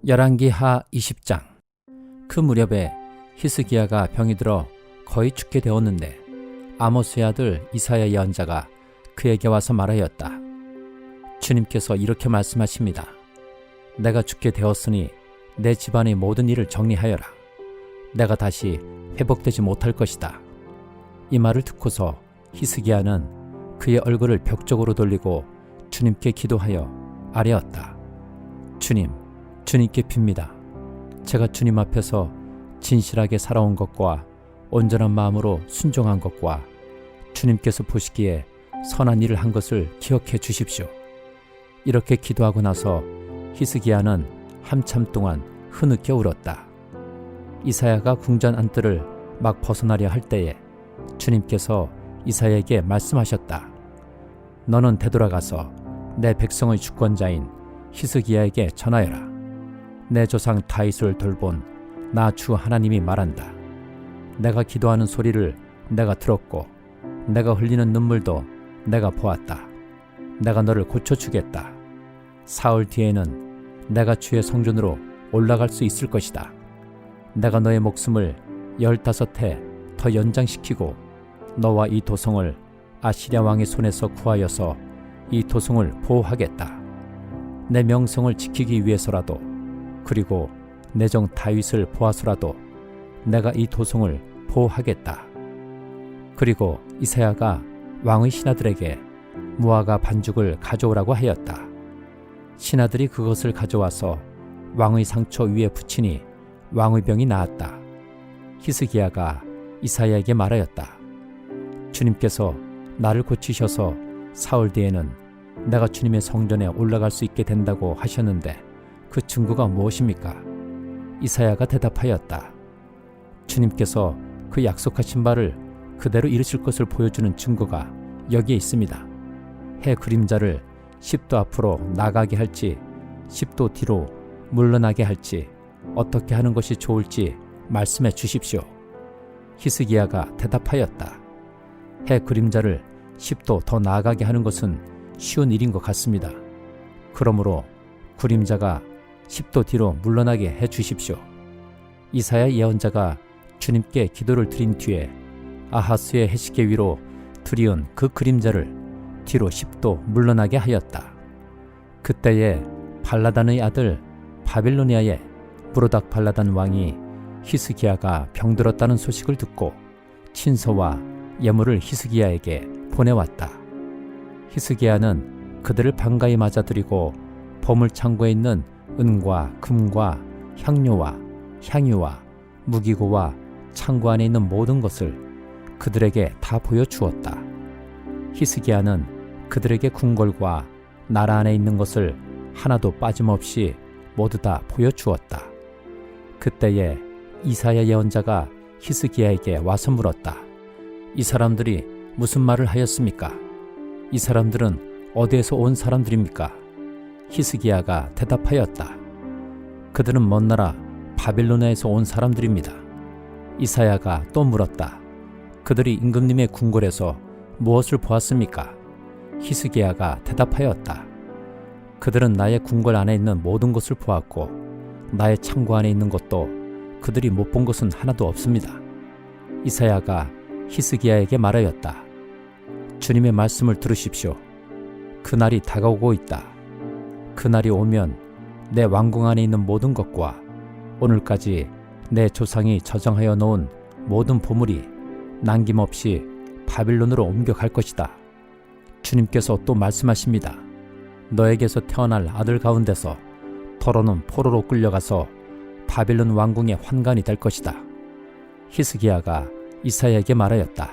열왕기하 20장. 그 무렵에 히스기야가 병이 들어 거의 죽게 되었는데 아모스의 아들 이사야 예언자가 그에게 와서 말하였다. 주님께서 이렇게 말씀하십니다. 내가 죽게 되었으니 내 집안의 모든 일을 정리하여라. 내가 다시 회복되지 못할 것이다. 이 말을 듣고서 히스기야는 그의 얼굴을 벽 쪽으로 돌리고 주님께 기도하여 아뢰었다. 주님께 빕니다. 제가 주님 앞에서 진실하게 살아온 것과 온전한 마음으로 순종한 것과 주님께서 보시기에 선한 일을 한 것을 기억해 주십시오. 이렇게 기도하고 나서 히스기야는 한참 동안 흐느껴 울었다. 이사야가 궁전 안뜰을 막 벗어나려 할 때에 주님께서 이사야에게 말씀하셨다. 너는 되돌아가서 내 백성의 주권자인 히스기야에게 전하여라. 내 조상 다윗을 돌본 나 주 하나님이 말한다. 내가 기도하는 소리를 내가 들었고 내가 흘리는 눈물도 내가 보았다. 내가 너를 고쳐주겠다. 사흘 뒤에는 내가 주의 성전으로 올라갈 수 있을 것이다. 내가 너의 목숨을 15해 더 연장시키고 너와 이 도성을 아시랴 왕의 손에서 구하여서 이 도성을 보호하겠다. 내 명성을 지키기 위해서라도 그리고 내 종 다윗을 보아서라도 내가 이 도성을 보호하겠다. 그리고 이사야가 왕의 신하들에게 무화과 반죽을 가져오라고 하였다. 신하들이 그것을 가져와서 왕의 상처 위에 붙이니 왕의 병이 나았다. 히스기야가 이사야에게 말하였다. 주님께서 나를 고치셔서 사흘 뒤에는 내가 주님의 성전에 올라갈 수 있게 된다고 하셨는데 그 증거가 무엇입니까? 이사야가 대답하였다. 주님께서 그 약속하신 바를 그대로 이루실 것을 보여주는 증거가 여기에 있습니다. 해 그림자를 10도 앞으로 나가게 할지 10도 뒤로 물러나게 할지 어떻게 하는 것이 좋을지 말씀해 주십시오. 히스기야가 대답하였다. 해 그림자를 10도 더 나아가게 하는 것은 쉬운 일인 것 같습니다. 그러므로 그림자가 10도 뒤로 물러나게 해 주십시오. 이사야 예언자가 주님께 기도를 드린 뒤에 아하스의 해시계 위로 들이은 그 그림자를 뒤로 10도 물러나게 하였다. 그때에 발라단의 아들 바빌로니아의 부르닥 발라단 왕이 히스기야가 병들었다는 소식을 듣고 친서와 예물을 히스기야에게 보내왔다. 히스기야는 그들을 반가이 맞아들이고 보물창고에 있는 은과 금과 향료와 향유와 무기고와 창고 안에 있는 모든 것을 그들에게 다 보여주었다. 히스기야는 그들에게 궁궐과 나라 안에 있는 것을 하나도 빠짐없이 모두 다 보여주었다. 그때에 이사야 예언자가 히스기야에게 와서 물었다. 이 사람들이 무슨 말을 하였습니까? 이 사람들은 어디에서 온 사람들입니까? 히스기야가 대답하였다. 그들은 먼 나라 바빌로나에서 온 사람들입니다. 이사야가 또 물었다. 그들이 임금님의 궁궐에서 무엇을 보았습니까? 히스기야가 대답하였다. 그들은 나의 궁궐 안에 있는 모든 것을 보았고 나의 창고 안에 있는 것도 그들이 못 본 것은 하나도 없습니다. 이사야가 히스기야에게 말하였다. 주님의 말씀을 들으십시오. 그날이 다가오고 있다. 그날이 오면 내 왕궁 안에 있는 모든 것과 오늘까지 내 조상이 저장하여 놓은 모든 보물이 남김없이 바빌론으로 옮겨갈 것이다. 주님께서 또 말씀하십니다. 너에게서 태어날 아들 가운데서 더러는 포로로 끌려가서 바빌론 왕궁의 환관이 될 것이다. 히스기야가 이사야에게 말하였다.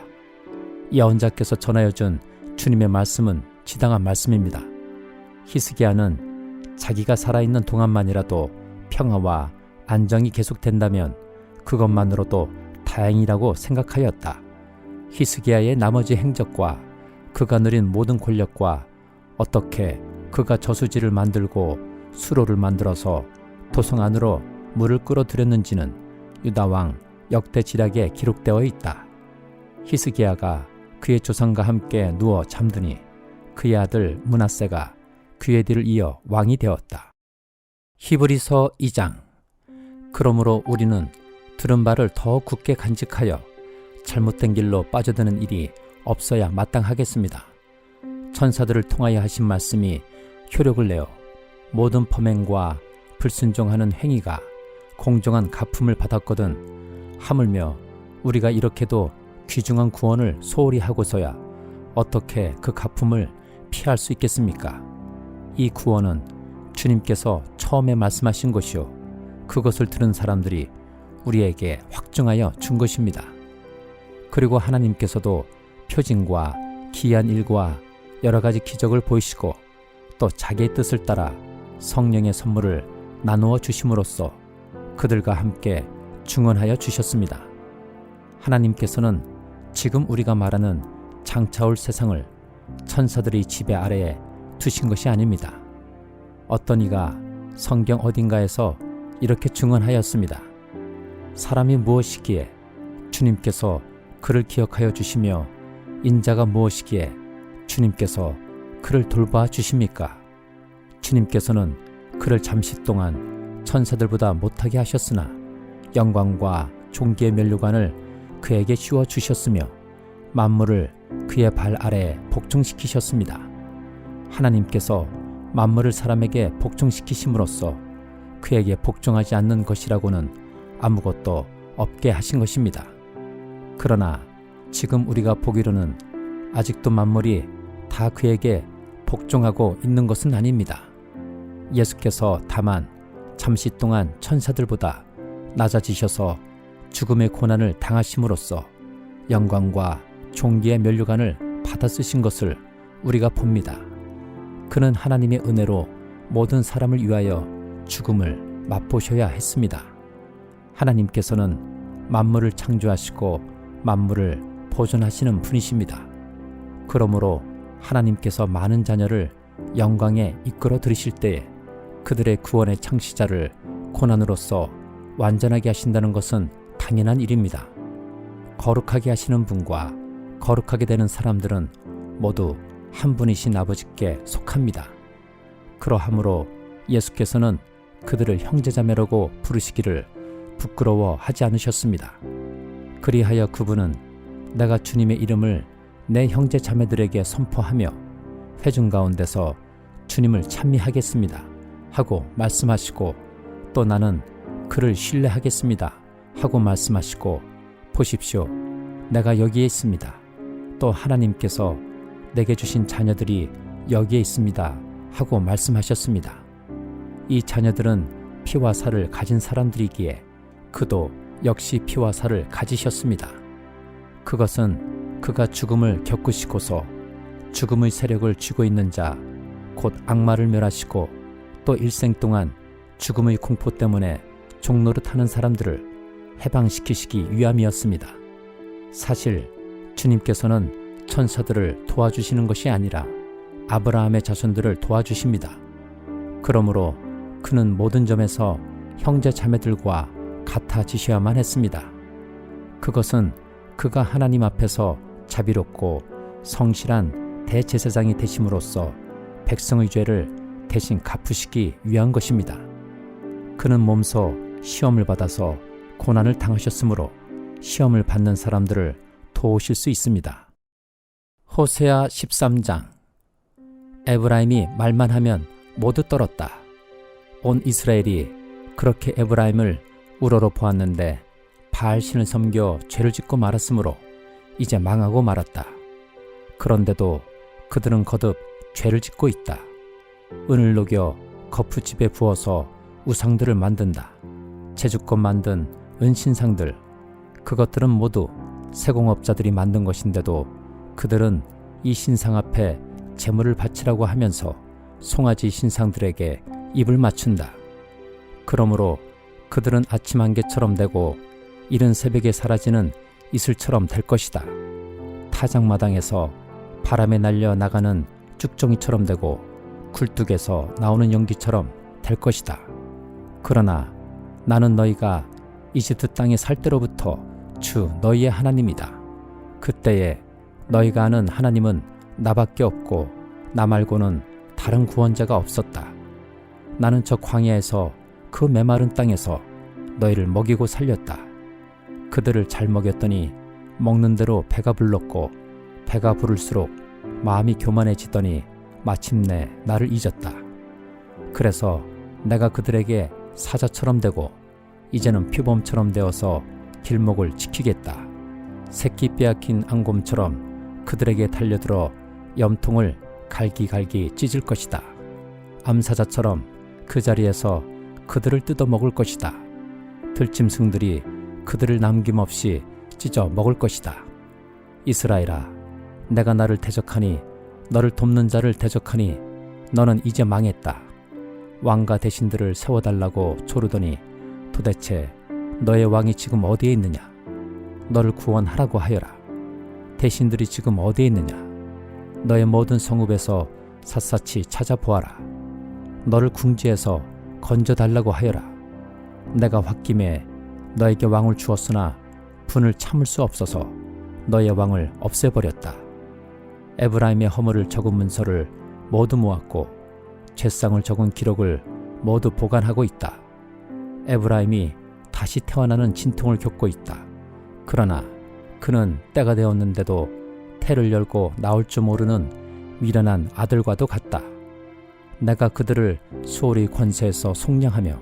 예언자께서 전하여준 주님의 말씀은 지당한 말씀입니다. 히스기야는 자기가 살아있는 동안만이라도 평화와 안정이 계속된다면 그것만으로도 다행이라고 생각하였다. 히스기야의 나머지 행적과 그가 누린 모든 권력과 어떻게 그가 저수지를 만들고 수로를 만들어서 도성 안으로 물을 끌어들였는지는 유다왕 역대지략에 기록되어 있다. 히스기야가 그의 조상과 함께 누워 잠드니 그의 아들 므낫세가 그의 뒤를 이어 왕이 되었다. 히브리서 2장. 그러므로 우리는 들은 바를 더 굳게 간직하여 잘못된 길로 빠져드는 일이 없어야 마땅하겠습니다. 천사들을 통하여 하신 말씀이 효력을 내어 모든 범행과 불순종하는 행위가 공정한 갚음을 받았거든 하물며 우리가 이렇게도 귀중한 구원을 소홀히 하고서야 어떻게 그 갚음을 피할 수 있겠습니까? 이 구원은 주님께서 처음에 말씀하신 것이요 그것을 들은 사람들이 우리에게 확증하여 준 것입니다. 그리고 하나님께서도 표징과 기이한 일과 여러 가지 기적을 보이시고 또 자기의 뜻을 따라 성령의 선물을 나누어 주심으로써 그들과 함께 증언하여 주셨습니다. 하나님께서는 지금 우리가 말하는 장차올 세상을 천사들의 지배 아래에 두신 것이 아닙니다. 어떤 이가 성경 어딘가에서 이렇게 증언하였습니다. 사람이 무엇이기에 주님께서 그를 기억하여 주시며 인자가 무엇이기에 주님께서 그를 돌봐 주십니까? 주님께서는 그를 잠시 동안 천사들보다 못하게 하셨으나 영광과 존귀의 면류관을 그에게 씌워 주셨으며 만물을 그의 발 아래에 복종시키셨습니다. 하나님께서 만물을 사람에게 복종시키심으로써 그에게 복종하지 않는 것이라고는 아무것도 없게 하신 것입니다. 그러나 지금 우리가 보기로는 아직도 만물이 다 그에게 복종하고 있는 것은 아닙니다. 예수께서 다만 잠시 동안 천사들보다 낮아지셔서 죽음의 고난을 당하심으로써 영광과 존귀의 면류관을 받아 쓰신 것을 우리가 봅니다. 그는 하나님의 은혜로 모든 사람을 위하여 죽음을 맛보셔야 했습니다. 하나님께서는 만물을 창조하시고 만물을 보존하시는 분이십니다. 그러므로 하나님께서 많은 자녀를 영광에 이끌어 들이실 때에 그들의 구원의 창시자를 고난으로써 완전하게 하신다는 것은 당연한 일입니다. 거룩하게 하시는 분과 거룩하게 되는 사람들은 모두 한 분이신 아버지께 속합니다. 그러하므로 예수께서는 그들을 형제자매라고 부르시기를 부끄러워하지 않으셨습니다. 그리하여 그분은 내가 주님의 이름을 내 형제 자매들에게 선포하며 회중 가운데서 주님을 찬미하겠습니다 하고 말씀하시고 또 나는 그를 신뢰하겠습니다 하고 말씀하시고 보십시오, 내가 여기에 있습니다. 또 하나님께서 내게 주신 자녀들이 여기에 있습니다 하고 말씀하셨습니다. 이 자녀들은 피와 살을 가진 사람들이기에 그도 역시 피와 살을 가지셨습니다. 그것은 그가 죽음을 겪으시고서 죽음의 세력을 쥐고 있는 자, 곧 악마를 멸하시고 또 일생 동안 죽음의 공포 때문에 종노릇하는 사람들을 해방시키시기 위함이었습니다. 사실 주님께서는 천사들을 도와주시는 것이 아니라 아브라함의 자손들을 도와주십니다. 그러므로 그는 모든 점에서 형제 자매들과 같아지셔야만 했습니다. 그것은 그가 하나님 앞에서 자비롭고 성실한 대제사장이 되심으로써 백성의 죄를 대신 갚으시기 위한 것입니다. 그는 몸소 시험을 받아서 고난을 당하셨으므로 시험을 받는 사람들을 도우실 수 있습니다. 호세아 13장. 에브라임이 말만 하면 모두 떨었다. 온 이스라엘이 그렇게 에브라임을 우러러 보았는데 바알신을 섬겨 죄를 짓고 말았으므로 이제 망하고 말았다. 그런데도 그들은 거듭 죄를 짓고 있다. 은을 녹여 거푸집에 부어서 우상들을 만든다. 제주껏 만든 은신상들, 그것들은 모두 세공업자들이 만든 것인데도 그들은 이 신상 앞에 제물을 바치라고 하면서 송아지 신상들에게 입을 맞춘다. 그러므로 그들은 아침 안개처럼 되고 이른 새벽에 사라지는 이슬처럼 될 것이다. 타작마당에서 바람에 날려 나가는 쭉정이처럼 되고 굴뚝에서 나오는 연기처럼 될 것이다. 그러나 나는 너희가 이집트 땅에 살 때로부터 주 너희의 하나님이다. 그때에 너희가 아는 하나님은 나밖에 없고 나 말고는 다른 구원자가 없었다. 나는 저 광야에서 그 메마른 땅에서 너희를 먹이고 살렸다. 그들을 잘 먹였더니 먹는 대로 배가 불렀고 배가 부를수록 마음이 교만해지더니 마침내 나를 잊었다. 그래서 내가 그들에게 사자처럼 되고 이제는 표범처럼 되어서 길목을 지키겠다. 새끼 빼앗긴 앙곰처럼 그들에게 달려들어 염통을 갈기갈기 찢을 것이다. 암사자처럼 그 자리에서 그들을 뜯어먹을 것이다. 들짐승들이 그들을 남김없이 찢어 먹을 것이다. 이스라엘아, 내가 나를 대적하니 너를 돕는 자를 대적하니 너는 이제 망했다. 왕과 대신들을 세워달라고 조르더니 도대체 너의 왕이 지금 어디에 있느냐? 너를 구원하라고 하여라. 대신들이 지금 어디에 있느냐? 너의 모든 성읍에서 샅샅이 찾아보아라. 너를 궁지에서 건져달라고 하여라. 내가 홧김에 너에게 왕을 주었으나 분을 참을 수 없어서 너의 왕을 없애버렸다. 에브라임의 허물을 적은 문서를 모두 모았고 죄상을 적은 기록을 모두 보관하고 있다. 에브라임이 다시 태어나는 진통을 겪고 있다. 그러나 그는 때가 되었는데도 태를 열고 나올 줄 모르는 미련한 아들과도 같다. 내가 그들을 수월의 권세에서 속량하며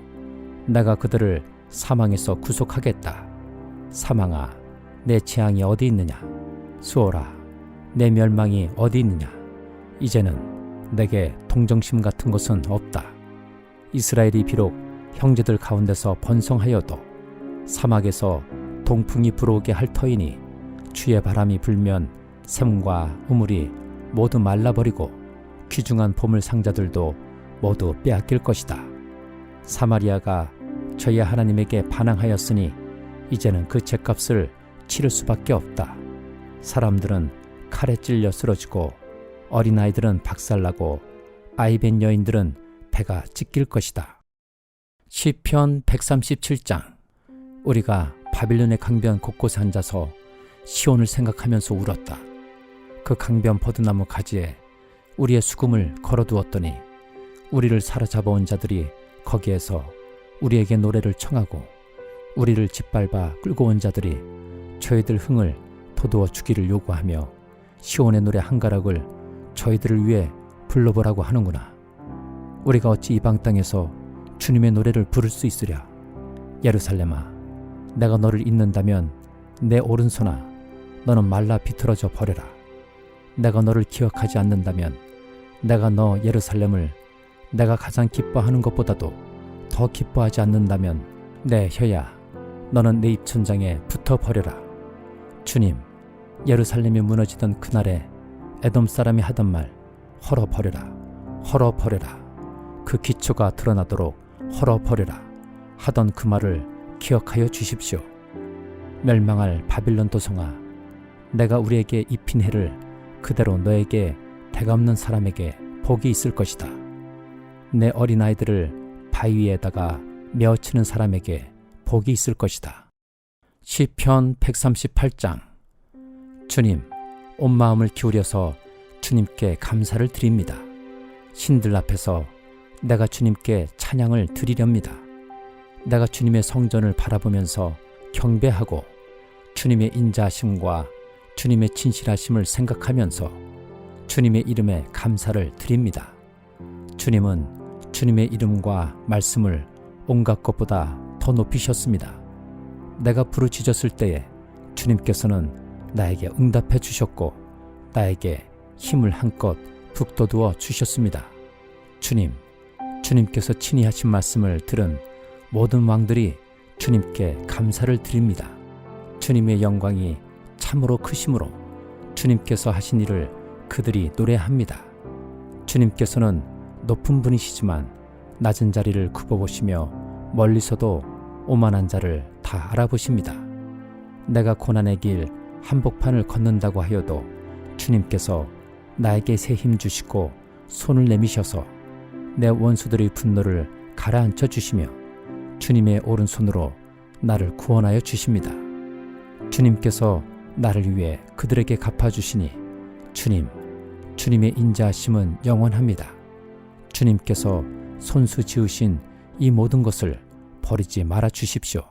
내가 그들을 사망에서 구속하겠다. 사망아, 내 재앙이 어디 있느냐? 수월아, 내 멸망이 어디 있느냐? 이제는 내게 동정심 같은 것은 없다. 이스라엘이 비록 형제들 가운데서 번성하여도 사막에서 동풍이 불어오게 할 터이니 주의 바람이 불면 샘과 우물이 모두 말라버리고 귀중한 보물 상자들도 모두 빼앗길 것이다. 사마리아가 저희 하나님에게 반항하였으니 이제는 그 죗값을 치를 수밖에 없다. 사람들은 칼에 찔려 쓰러지고 어린아이들은 박살나고 아이벤 여인들은 배가 찢길 것이다. 시편 137장. 우리가 바빌론의 강변 곳곳에 앉아서 시온을 생각하면서 울었다. 그 강변 버드나무 가지에 우리의 수금을 걸어두었더니 우리를 사로잡아온 자들이 거기에서 우리에게 노래를 청하고 우리를 짓밟아 끌고 온 자들이 저희들 흥을 돋우어 주기를 요구하며 시온의 노래 한 가락을 저희들을 위해 불러보라고 하는구나. 우리가 어찌 이방 땅에서 주님의 노래를 부를 수 있으랴. 예루살렘아, 내가 너를 잊는다면 내 오른손아, 너는 말라 비틀어져 버려라. 내가 너를 기억하지 않는다면 내가 너 예루살렘을 내가 가장 기뻐하는 것보다도 더 기뻐하지 않는다면 내 혀야, 너는 내 입천장에 붙어 버려라. 주님, 예루살렘이 무너지던 그날에 에돔 사람이 하던 말 헐어버려라, 헐어버려라. 그 기초가 드러나도록 헐어버려라 하던 그 말을 기억하여 주십시오. 멸망할 바빌론 도성아, 내가 우리에게 입힌 해를 그대로 너에게 대갚는 사람에게 복이 있을 것이다. 내 어린아이들을 바위 위에다가 메어치는 사람에게 복이 있을 것이다. 시편 138장. 주님, 온 마음을 기울여서 주님께 감사를 드립니다. 신들 앞에서 내가 주님께 찬양을 드리렵니다. 내가 주님의 성전을 바라보면서 경배하고 주님의 인자하심과 주님의 진실하심을 생각하면서 주님의 이름에 감사를 드립니다. 주님은 주님의 이름과 말씀을 온갖 것보다 더 높이셨습니다. 내가 부르짖었을 때에 주님께서는 나에게 응답해 주셨고 나에게 힘을 한껏 북돋우어 주셨습니다. 주님께서 친히 하신 말씀을 들은 모든 왕들이 주님께 감사를 드립니다. 주님의 영광이 참으로 크심으로 주님께서 하신 일을 그들이 노래합니다. 주님께서는 높은 분이시지만 낮은 자리를 굽어보시며 멀리서도 오만한 자를 다 알아보십니다. 내가 고난의 길 한복판을 걷는다고 하여도 주님께서 나에게 새 힘 주시고 손을 내미셔서 내 원수들의 분노를 가라앉혀 주시며 주님의 오른손으로 나를 구원하여 주십니다. 주님께서 나를 위해 그들에게 갚아주시니 주님의 인자하심은 영원합니다. 주님께서 손수 지으신 이 모든 것을 버리지 말아 주십시오.